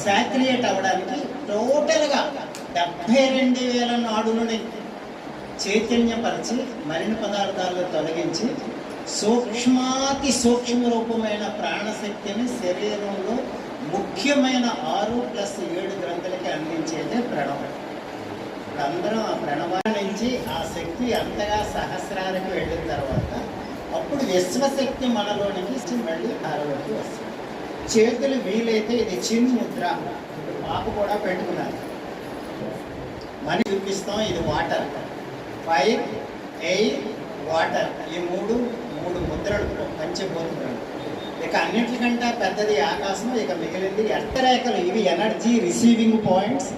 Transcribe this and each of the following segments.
సాక్రియేట్ అవ్వడానికి టోటల్గా 72,000 నాడులని చైతన్యపరిచి మలిన పదార్థాలను తొలగించి సూక్ష్మాతి సూక్ష్మ రూపమైన ప్రాణశక్తిని శరీరంలో ముఖ్యమైన 6+7 గ్రంథులకి అందించేదే ప్రణవం. అందరం ఆ ప్రణవం నుంచి ఆ శక్తి అంతగా సహస్రానికి వెళ్ళిన తర్వాత అప్పుడు విశ్వశక్తి మనలోనికి మళ్ళీ ఆరోగ్యం వస్తుంది. చేతులు వీలైతే ఇది చిన్ ముద్ర, పాప కూడా పెట్టుకున్నారు. మనీ చూపిస్తాం. ఇది వాటర్, ఫైర్, ఎయిర్, వాటర్, ఈ మూడు ముద్రలు పంచభూతాలు. ఇక అన్నింటికంటే పెద్దది ఆకాశం, ఇక మిగిలింది ఎర్తరేఖలు. ఇవి energy receiving points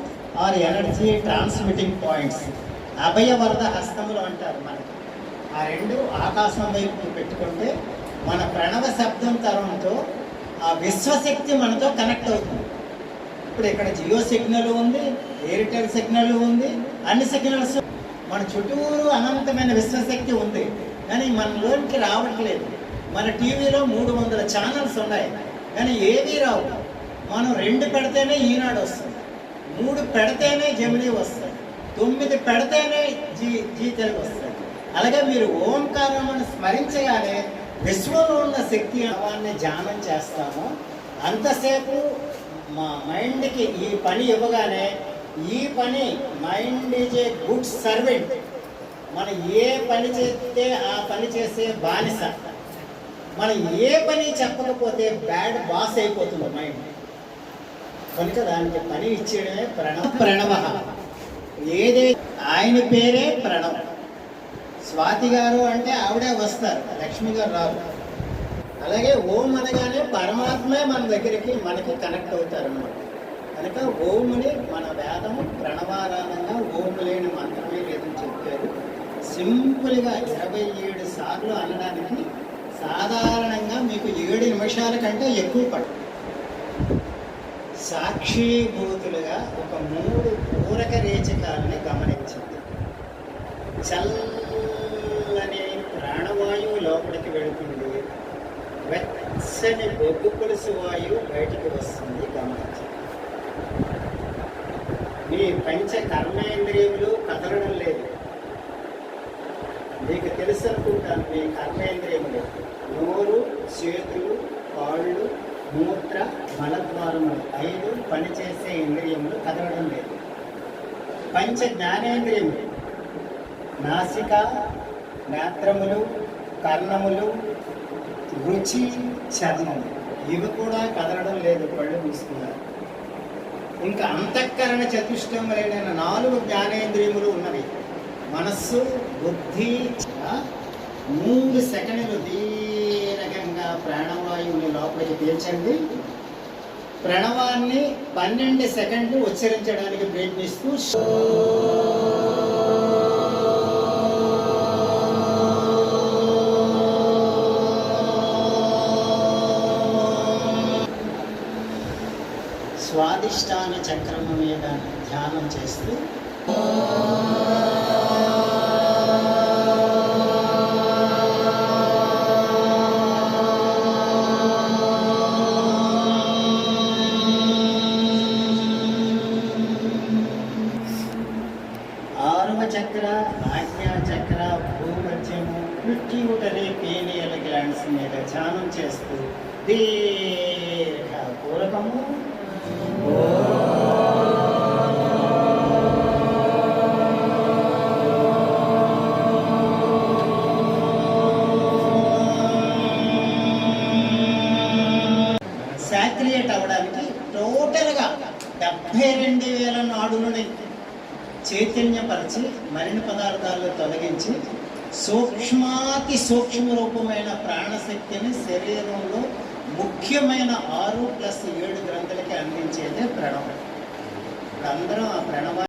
or energy transmitting points. అభయవరద హస్తములు అంటారు మనకి. ఆ రెండు ఆకాశం వైపు పెట్టుకుంటే మన ప్రణవ శబ్దం తరంతో ఆ విశ్వశక్తి మనతో కనెక్ట్ అవుతుంది. ఇప్పుడు ఇక్కడ జియో సిగ్నల్ ఉంది, ఎయిర్టెల్ సిగ్నల్ ఉంది, అన్ని సిగ్నల్స్ మన చుట్టూరు అనంతమైన విశ్వశక్తి ఉంది. కానీ మనలోనికి రావట్లేదు. మన టీవీలో 300 ఛానల్స్ ఉన్నాయి, కానీ ఏవీ రావు. మనం 2 పెడితేనే ఈనాడు వస్తుంది, 3 పెడితేనే జమినీ వస్తుంది, 9 పెడితేనే జీ తెలుగు వస్తుంది. అలాగే మీరు ఓంకారాన్ని స్మరించగానే విశ్వంలో ఉన్న శక్తి భావాన్ని ధ్యానం చేస్తామో అంతసేపు మా మైండ్కి ఈ పని ఇవ్వగానే ఈ పని mind is a good servant. మనం ఏ పని చేస్తే ఆ పని చేసే బానిస. మనం ఏ పని చెప్పకపోతే బ్యాడ్ బాస్ అయిపోతుంది మైండ్. కనుక దానికి పని ఇచ్చేయడమే ప్రణవ. ఏదైతే ఆయన పేరే ప్రణవ్. స్వాతి గారు అంటే ఆవిడే వస్తారు, లక్ష్మి గారు రారు. అలాగే ఓం అనగానే పరమాత్మే మన దగ్గరికి మనకి కనెక్ట్ అవుతారు అన్నమాట. కనుక ఓముని మన వేదము ప్రణవారాధంగా ఓము లేని మంత్రమే లేదని చెప్పారు. సింపుల్గా 27 సార్లు అనడానికి సాధారణంగా మీకు 7 నిమిషాల కంటే ఎక్కువ పడుతుంది. సాక్షిభూతులుగా ఒక 3 పూరక రేచకాలని గమనించండి. చల్లని ప్రాణవాయువు లోపలికి వెళుతుంది, వెచ్చని బొగ్గు పులుసు వాయువు బయటికి వస్తుంది. గమనించండి. మీ పంచ కర్మేంద్రియములు కదలడం లేదు. మీకు తెలుసు అనుకుంటాను, మీ కర్మేంద్రియములు నోరు, చేతులు, కాళ్ళు, మూత్ర, మలద్వారములు 5 పనిచేసే ఇంద్రియములు కదలడం లేదు. పంచ జ్ఞానేంద్రియములు నాసిక, నేత్రములు, కర్ణములు, రుచి, చర్మము ఇవి కూడా కదలడం లేదు, కళ్ళు మూసుకున్నారు. ఇంకా అంతఃకరణ చతుష్టములైన 4 జ్ఞానేంద్రియములు ఉన్నవి. మనస్సు, బుద్ధి. 3 సెకండ్లు దీర్ఘంగా ప్రాణవాయువుని లోపలికి పీల్చండి. ప్రణవాన్ని 12 సెకండ్లు ఉచ్చరించడానికి ప్రయత్నిస్తూ స్వాదిష్టాన చక్రము మీద ధ్యానం చేస్తూ చక్ర, ఆజ్ఞా చక్ర, భూమధ్యము, పిట్యూటరీ, పీనియల్ గ్లాండ్స్ మీద ధ్యానం చేస్తూ దీర్ఘ పూరకము సాక్రియేట్ అవ్వడానికి టోటల్గా 72,000 నాడులని చైతన్యపరిచి మలిన పదార్థాలను తొలగించి సూక్ష్మాతి సూక్ష్మ రూపమైన ప్రాణశక్తిని శరీరంలో ముఖ్యమైన 6+7 గ్రంథులకి అందించేదే ప్రణవం. అందరం ఆ ప్రణవ